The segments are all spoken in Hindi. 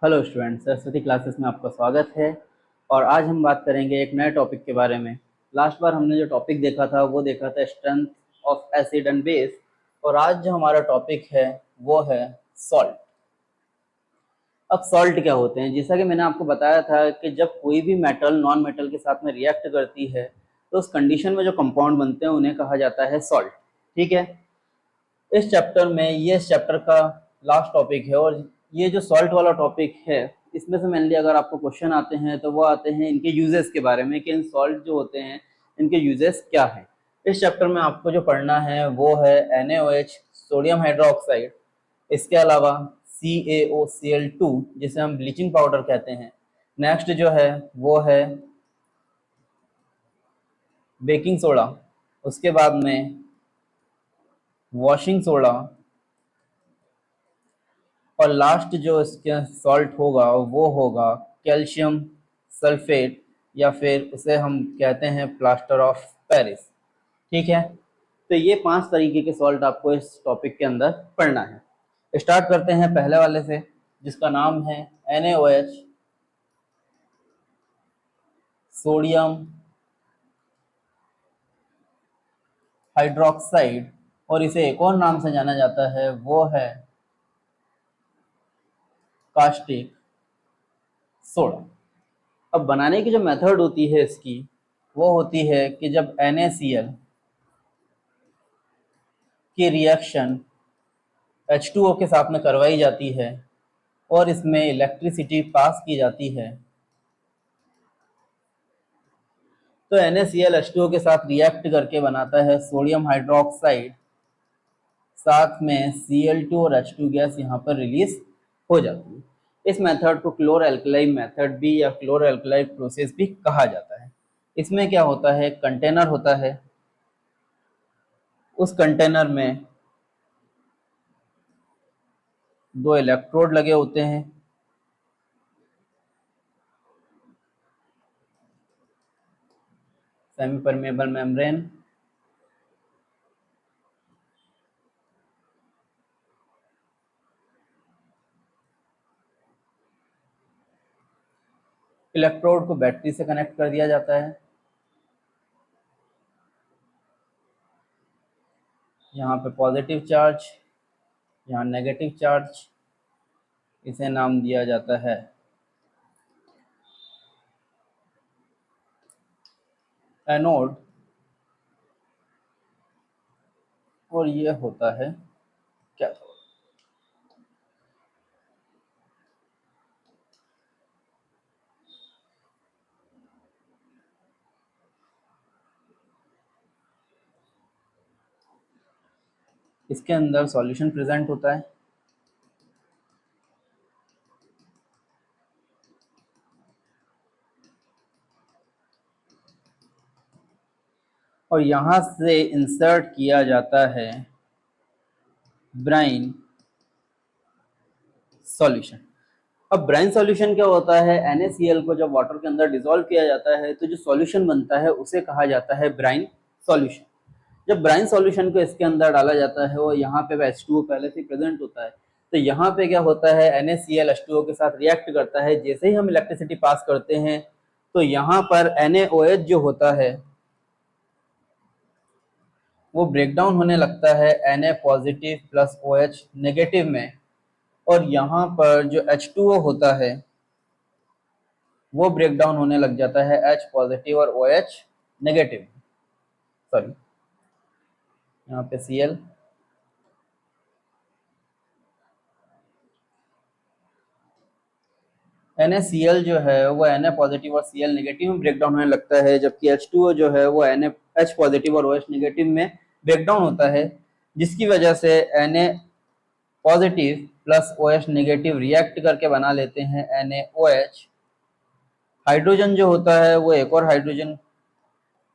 हेलो स्टूडेंट, सरस्वती क्लासेस में आपका स्वागत है। और आज हम बात करेंगे एक नए टॉपिक के बारे में। लास्ट बार हमने जो टॉपिक देखा था वो देखा था strength of acid and base, और आज जो हमारा टॉपिक है वो है सॉल्ट। अब सॉल्ट क्या होते हैं? जैसा कि मैंने आपको बताया था कि जब कोई भी मेटल नॉन मेटल के साथ में रिएक्ट करती है तो उस कंडीशन में जो कंपाउंड बनते हैं उन्हें कहा जाता है सॉल्ट। ठीक है, इस चैप्टर में ये इस चैप्टर का लास्ट टॉपिक है, और ये जो सॉल्ट वाला टॉपिक है इसमें से मेनली अगर आपको क्वेश्चन आते हैं तो वो आते हैं इनके यूजेस के बारे में कि इन सॉल्ट जो होते हैं इनके यूजेस क्या है। इस चैप्टर में आपको जो पढ़ना है वो है NaOH, सोडियम हाइड्रोक्साइड, इसके अलावा CaOCl2 जिसे हम ब्लीचिंग पाउडर कहते हैं। नेक्स्ट जो है वो है बेकिंग सोडा, उसके बाद में वॉशिंग सोडा, और लास्ट जो इसके सॉल्ट होगा वो होगा कैल्शियम सल्फेट, या फिर उसे हम कहते हैं प्लास्टर ऑफ पेरिस। ठीक है, तो ये 5 तरीके के सॉल्ट आपको इस टॉपिक के अंदर पढ़ना है। स्टार्ट करते हैं पहले वाले से जिसका नाम है NaOH, सोडियम हाइड्रोक्साइड, और इसे एक और नाम से जाना जाता है वो है कास्टिक सोडा। अब बनाने की जो मेथड होती है इसकी वो होती है कि जब NaCl की रिएक्शन H2O के साथ में करवाई जाती है और इसमें इलेक्ट्रिसिटी पास की जाती है तो NaCl H2O के साथ रिएक्ट करके बनाता है सोडियम हाइड्रोक्साइड, साथ में Cl2 और H2 गैस यहाँ पर रिलीज हो जाती है। इस मेथड को क्लोर एल्कलाई मेथड भी या क्लोर एल्कलाई प्रोसेस भी कहा जाता है। इसमें क्या होता है, कंटेनर होता है, उस कंटेनर में 2 इलेक्ट्रोड लगे होते हैं, सेमी परमेबल मेम्ब्रेन, इलेक्ट्रोड को बैटरी से कनेक्ट कर दिया जाता है। यहाँ पे पॉजिटिव चार्ज, यहाँ नेगेटिव चार्ज, इसे नाम दिया जाता है एनोड, और ये होता है कैथोड। इसके अंदर सॉल्यूशन प्रेजेंट होता है, और यहाँ से इंसर्ट किया जाता है ब्राइन सॉल्यूशन। अब ब्राइन सॉल्यूशन क्या होता है, NaCl को जब वाटर के अंदर डिसॉल्व किया जाता है तो जो सॉल्यूशन बनता है उसे कहा जाता है ब्राइन सॉल्यूशन। जब ब्राइन सॉल्यूशन को इसके अंदर डाला जाता है और यहाँ पे H2O पहले से प्रेजेंट होता है, तो यहाँ पे क्या होता है, NaCl H2O के साथ रिएक्ट करता है। जैसे ही हम इलेक्ट्रिसिटी पास करते हैं तो यहाँ पर NaOH जो होता है वो ब्रेक डाउन होने लगता है Na positive plus OH negative में, और यहाँ पर जो H2O होता है वो ब्रेक डाउन होने लग जाता है H पॉजिटिव और OH नेगेटिव। सॉरी, यहाँ पे Cl, NaCl जो है वो Na पॉजिटिव और Cl नेगेटिव में ब्रेक डाउन होने लगता है, जबकि H2O जो है वो H पॉजिटिव और OH नेगेटिव में ब्रेक डाउन होता है, जिसकी वजह से Na positive plus OH negative react करके बना लेते हैं NaOH। हाइड्रोजन जो होता है वो एक और हाइड्रोजन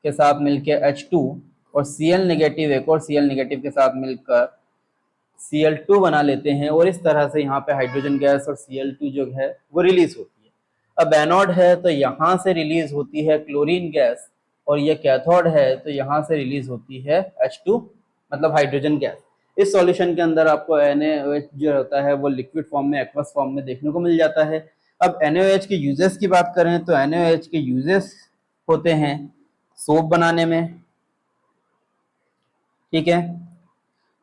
के साथ मिलकर H2, और Cl नेगेटिव एक और Cl नेगेटिव के साथ मिलकर Cl2 बना लेते हैं, और इस तरह से यहाँ पे हाइड्रोजन गैस और Cl2 जो है वो रिलीज होती है। अब एनोड है तो यहाँ से रिलीज होती है क्लोरीन गैस, और ये कैथोड है तो यहाँ से रिलीज होती है H2 मतलब हाइड्रोजन गैस। इस सॉल्यूशन के अंदर आपको NaOH जो होता है वो लिक्विड फॉर्म में, एक्वस फॉर्म में देखने को मिल जाता है। अब NaOH के यूजेस की बात करें तो NaOH के यूजेस होते हैं सोप बनाने में, ठीक है।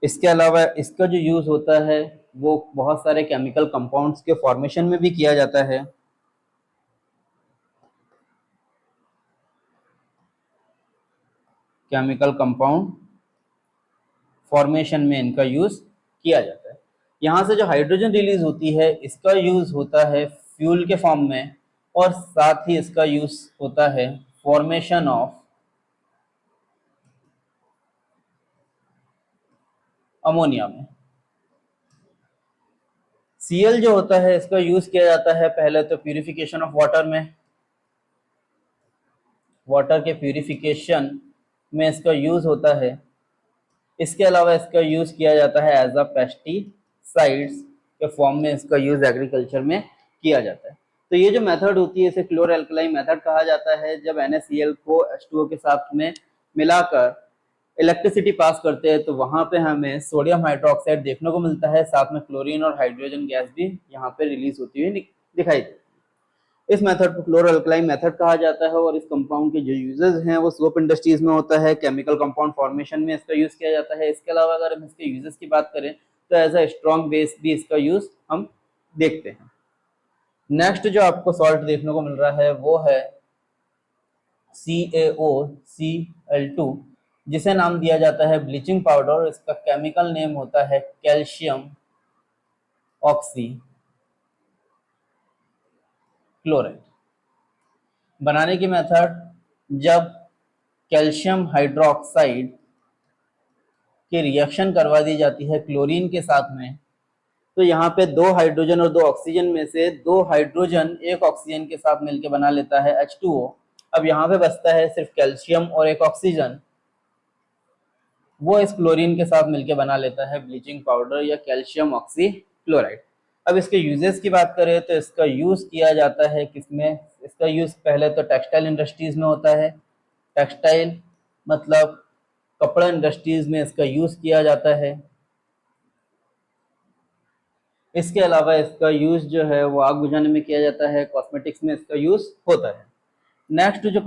इसके अलावा इसका जो यूज होता है वो बहुत सारे केमिकल कंपाउंड्स के फॉर्मेशन में भी किया जाता है। केमिकल कंपाउंड फॉर्मेशन में इनका यूज किया जाता है। यहाँ से जो हाइड्रोजन रिलीज होती है इसका यूज होता है फ्यूल के फॉर्म में, और साथ ही इसका यूज होता है फॉर्मेशन ऑफ अमोनिया में। Cl जो होता है इसका यूज किया जाता है पहले तो प्यूरिफिकेशन ऑफ वाटर में, वाटर के प्यूरिफिकेशन में इसका यूज होता है। इसके अलावा इसका यूज किया जाता है एज अ पेस्टिसाइड्स के फॉर्म में, इसका यूज एग्रीकल्चर में किया जाता है। तो ये जो मेथड होती है इसे क्लोरोएल्कलाइन मेथड कहा जाता है। जब NaCl को H2O के साथ में मिलाकर इलेक्ट्रिसिटी पास करते हैं तो वहां पे हमें सोडियम हाइड्रोक्साइड देखने को मिलता है, साथ में क्लोरीन और हाइड्रोजन गैस भी यहाँ पे रिलीज होती हुई दिखाई देती है। इस मेथड को क्लोरोअल्कलाइन मेथड कहा जाता है, और इस कंपाउंड के जो यूजेस हैं वो सोप इंडस्ट्रीज में होता है, केमिकल कंपाउंड फॉर्मेशन में इसका यूज किया जाता है। इसके अलावा अगर हम इसके यूजेस की बात करें तो एज अ स्ट्रॉन्ग बेस भी इसका यूज हम देखते हैं। नेक्स्ट जो आपको सॉल्ट देखने को मिल रहा है वो है CaOCl2, जिसे नाम दिया जाता है ब्लीचिंग पाउडर। इसका केमिकल नेम होता है कैल्शियम ऑक्सी क्लोराइड। बनाने की मेथड, जब कैल्शियम हाइड्रोक्साइड की रिएक्शन करवा दी जाती है क्लोरीन के साथ में, तो यहाँ पे 2 हाइड्रोजन और 2 ऑक्सीजन में से 2 हाइड्रोजन एक ऑक्सीजन के साथ मिलकर बना लेता है H2O। अब यहाँ पे बचता है सिर्फ कैल्शियम और एक ऑक्सीजन, वो इस क्लोरीन के साथ मिलकर बना लेता है ब्लीचिंग पाउडर या कैल्शियम ऑक्सी क्लोराइड। अब इसके यूजेस की बात करें तो इसका यूज किया जाता है किसमें, इसका यूज पहले तो टेक्सटाइल इंडस्ट्रीज में होता है। टेक्सटाइल मतलब कपड़ा इंडस्ट्रीज में इसका यूज किया जाता है। इसके अलावा इसका यूज जो है वो आग बुझाने में किया जाता है, कॉस्मेटिक्स में इसका यूज होता है। नेक्स्ट जो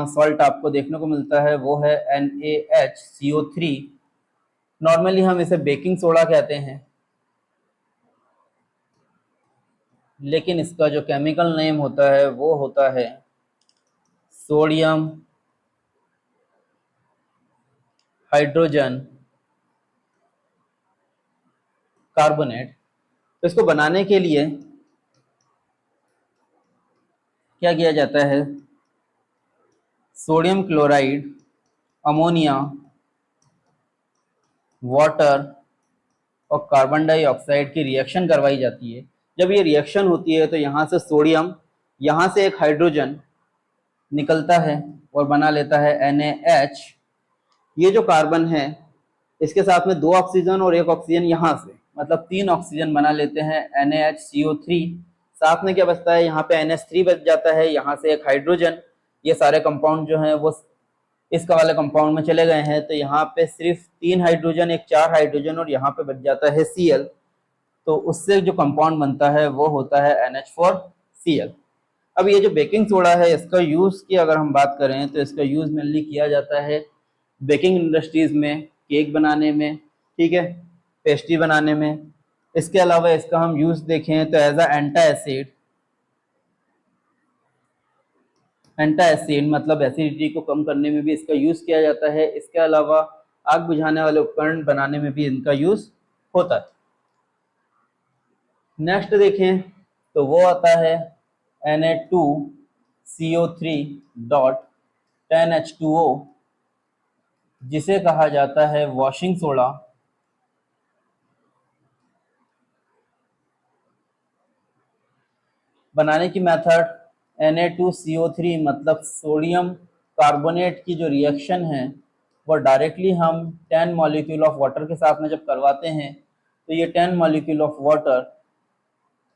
सॉल्ट आपको देखने को मिलता है वो है NaHCO3। नॉर्मली हम इसे बेकिंग सोडा कहते हैं, लेकिन इसका जो केमिकल नेम होता है वो होता है सोडियम हाइड्रोजन कार्बोनेट। तो इसको बनाने के लिए क्या किया जाता है, सोडियम क्लोराइड, अमोनिया, वाटर और कार्बन डाइऑक्साइड की रिएक्शन करवाई जाती है। जब ये रिएक्शन होती है तो यहाँ से सोडियम, यहाँ से एक हाइड्रोजन निकलता है और बना लेता है NaH। ये जो कार्बन है इसके साथ में 2 ऑक्सीजन और एक ऑक्सीजन यहाँ से, मतलब 3 ऑक्सीजन बना लेते हैं NaHCO3। साथ में क्या बचता है, यहाँ पे NH3 बच जाता है, यहाँ से एक हाइड्रोजन। ये सारे कंपाउंड जो हैं वो इसका वाले कंपाउंड में चले गए हैं, तो यहाँ पे सिर्फ 3 हाइड्रोजन, एक 4 हाइड्रोजन, और यहाँ पे बच जाता है Cl। तो उससे जो कंपाउंड बनता है वो होता है NH4Cl। अब ये जो बेकिंग सोडा है इसका यूज की अगर हम बात करें तो इसका यूज मेनली किया जाता है बेकिंग इंडस्ट्रीज में, केक बनाने में, ठीक है, पेस्ट्री बनाने में। इसके अलावा इसका हम यूज देखें तो एज अ एंटाएसिड मतलब एसिडिटी को कम करने में भी इसका यूज किया जाता है। इसके अलावा आग बुझाने वाले उपकरण बनाने में भी इनका यूज होता है। नेक्स्ट देखें तो वो आता है Na2CO3.10H2O, जिसे कहा जाता है वॉशिंग सोडा। बनाने की मेथड, Na2CO3 मतलब सोडियम कार्बोनेट की जो रिएक्शन है वो डायरेक्टली हम 10 मॉलिक्यूल ऑफ वाटर के साथ में जब करवाते हैं तो ये 10 मॉलिक्यूल ऑफ वाटर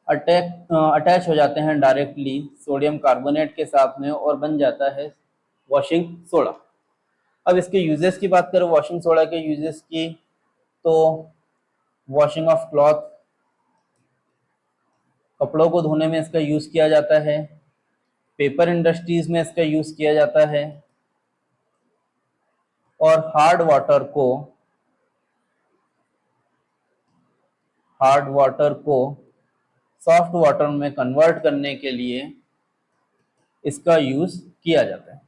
अटैच हो जाते हैं डायरेक्टली सोडियम कार्बोनेट के साथ में और बन जाता है वॉशिंग सोडा। अब इसके यूजेस की बात करें, वॉशिंग सोडा के यूजेस की, तो वॉशिंग ऑफ क्लॉथ, कपड़ों को धोने में इसका यूज़ किया जाता है। पेपर इंडस्ट्रीज में इसका यूज़ किया जाता है। और हार्ड वाटर को सॉफ्ट वाटर में कन्वर्ट करने के लिए इसका यूज़ किया जाता है।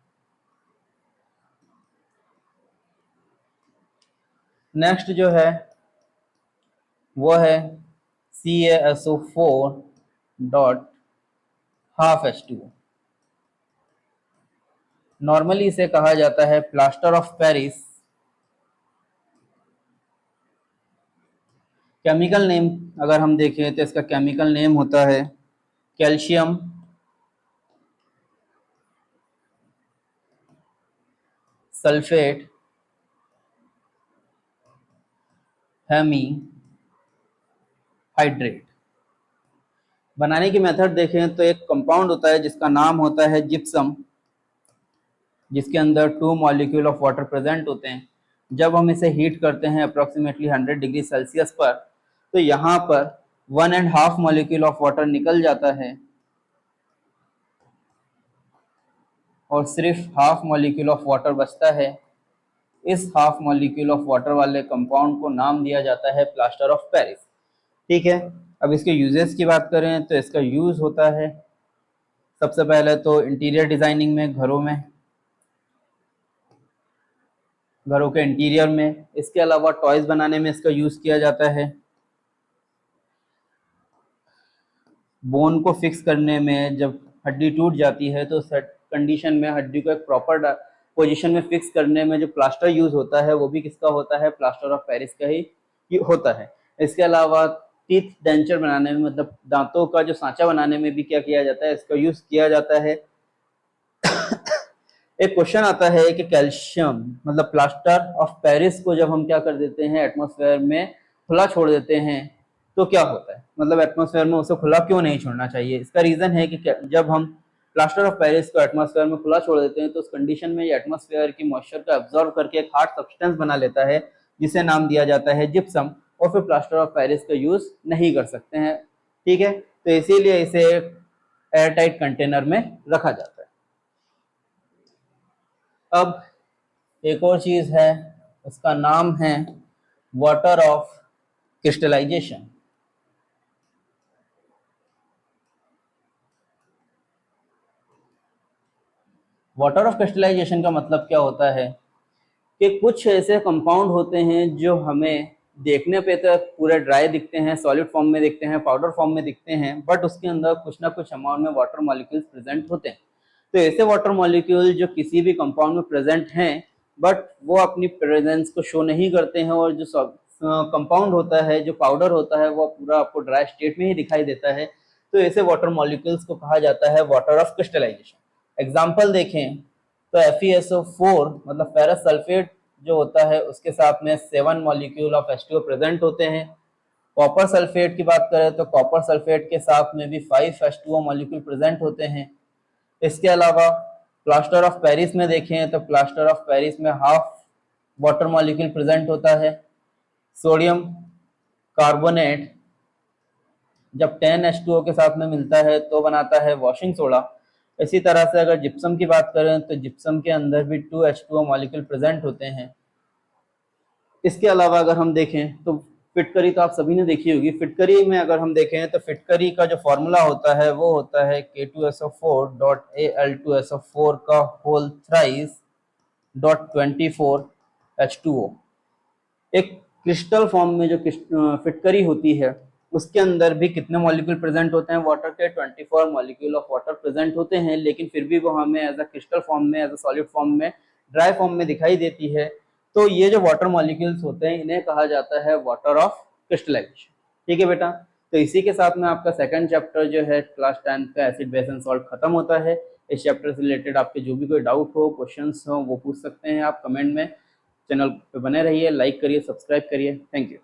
नेक्स्ट जो है वो है CaSO4 dot half H2O। Normally इसे कहा जाता है plaster of Paris. Chemical name अगर हम देखें तो इसका केमिकल नेम होता है कैल्शियम सल्फेट हेमी हाइड्रेट। बनाने की मेथड देखें तो एक कंपाउंड होता है जिसका नाम होता है जिप्सम, जिसके अंदर 2 मॉलिक्यूल ऑफ वाटर प्रेजेंट होते हैं। जब हम इसे हीट करते हैं अप्रोक्सीमेटली 100 डिग्री सेल्सियस पर, तो यहाँ पर 1.5 मॉलिक्यूल ऑफ वाटर निकल जाता है और सिर्फ हाफ मॉलिक्यूल ऑफ वाटर बचता है। इस हाफ मॉलिक्यूल ऑफ वाटर वाले कंपाउंड को नाम दिया जाता है प्लास्टर ऑफ पेरिस। ठीक है, अब इसके यूजेस की बात करें तो इसका यूज होता है सबसे पहले तो इंटीरियर डिजाइनिंग में, घरों के इंटीरियर में। इसके अलावा टॉयज बनाने में इसका यूज किया जाता है। बोन को फिक्स करने में, जब हड्डी टूट जाती है तो सेट कंडीशन में हड्डी को एक प्रॉपर पोजीशन में फिक्स करने में जो प्लास्टर यूज होता है वो भी किसका होता है, प्लास्टर ऑफ पेरिस का ही होता है। इसके अलावा टीथ डेंचर बनाने में, मतलब दांतों का जो सांचा बनाने में भी क्या किया जाता है, इसका यूज किया जाता है। एक क्वेश्चन आता है कि कैल्शियम मतलब प्लास्टर ऑफ पेरिस को जब हम क्या कर देते हैं, एटमॉस्फेयर में खुला छोड़ देते हैं तो क्या होता है, मतलब एटमॉस्फेयर में उसे खुला क्यों नहीं छोड़ना चाहिए। इसका रीजन है कि जब हम प्लास्टर ऑफ पेरिस को एटमॉस्फेयर में खुला छोड़ देते हैं तो उस कंडीशन में ये एटमॉस्फेयर की मॉइस्चर को एब्जॉर्व करके एक हार्ड सब्सटेंस बना लेता है जिसे नाम दिया जाता है जिप्सम, और फिर प्लास्टर ऑफ पेरिस का यूज नहीं कर सकते हैं। ठीक है, तो इसीलिए इसे एयरटाइट कंटेनर में रखा जाता है। अब एक और चीज है, उसका नाम है water of crystallization. Water of crystallization का मतलब क्या होता है कि कुछ ऐसे कंपाउंड होते हैं जो हमें देखने पे तो पूरे ड्राई दिखते हैं, सॉलिड फॉर्म में दिखते हैं, पाउडर फॉर्म में दिखते हैं, बट उसके अंदर कुछ ना कुछ अमाउंट में वाटर मॉलिक्यूल्स प्रेजेंट होते हैं। तो ऐसे वाटर मॉलिक्यूल जो किसी भी कंपाउंड में प्रेजेंट हैं बट वो अपनी प्रेजेंस को शो नहीं करते हैं, और जो कंपाउंड होता है, जो पाउडर होता है, वो पूरा आपको ड्राई स्टेट में ही दिखाई देता है। तो ऐसे वाटर मॉलिक्यूल्स को कहा जाता है वाटर ऑफ क्रिस्टलाइजेशन। एग्जाम्पल देखें तो FeSO4 मतलब फेरस सल्फेट जो होता है उसके साथ में 7 मॉलिक्यूल ऑफ H2O प्रेजेंट होते हैं। कॉपर सल्फेट की बात करें तो कॉपर सल्फेट के साथ में भी 5 H2O मॉलिक्यूल प्रेजेंट होते हैं। इसके अलावा प्लास्टर ऑफ पेरिस में देखें तो प्लास्टर ऑफ पेरिस में हाफ वाटर मॉलिक्यूल प्रेजेंट होता है। सोडियम कार्बोनेट जब 10 H2O के साथ में मिलता है तो बनाता है वॉशिंग सोडा। इसी तरह से अगर जिप्सम की बात करें तो जिप्सम के अंदर भी 2 H2O मॉलिक्यूल प्रेजेंट होते हैं। इसके अलावा अगर हम देखें तो फिटकरी तो आप सभी ने देखी होगी। फिटकरी में अगर हम देखें तो फिटकरी का जो फॉर्मूला होता है वो होता है K2SO4 डॉट Al2SO4 का होल थ्राइस डॉट 24 H2O। एक क्रिस्टल फॉर्म में जो फिटकरी होती है उसके अंदर भी कितने मॉलिक्यूल प्रेजेंट होते हैं, वाटर के 24 मॉलिक्यूल ऑफ वाटर प्रेजेंट होते हैं, लेकिन फिर भी वो हमें एज अ क्रिस्टल फॉर्म में, एज अ सॉलिड फॉर्म में, ड्राई फॉर्म में दिखाई देती है। तो ये जो वाटर मॉलिक्यूल्स होते हैं इन्हें कहा जाता है वाटर ऑफ क्रिस्टलाइजेशन। ठीक है बेटा, तो इसी के साथ में आपका सेकंड चैप्टर जो है क्लास 10 का एसिड बेस एंड सॉल्ट खत्म होता है। इस चैप्टर से रिलेटेड आपके जो भी कोई डाउट हो, क्वेश्चंस हो, वो पूछ सकते हैं आप कमेंट में। चैनल पे बने रहिए, लाइक करिए, सब्सक्राइब करिए। Thank you.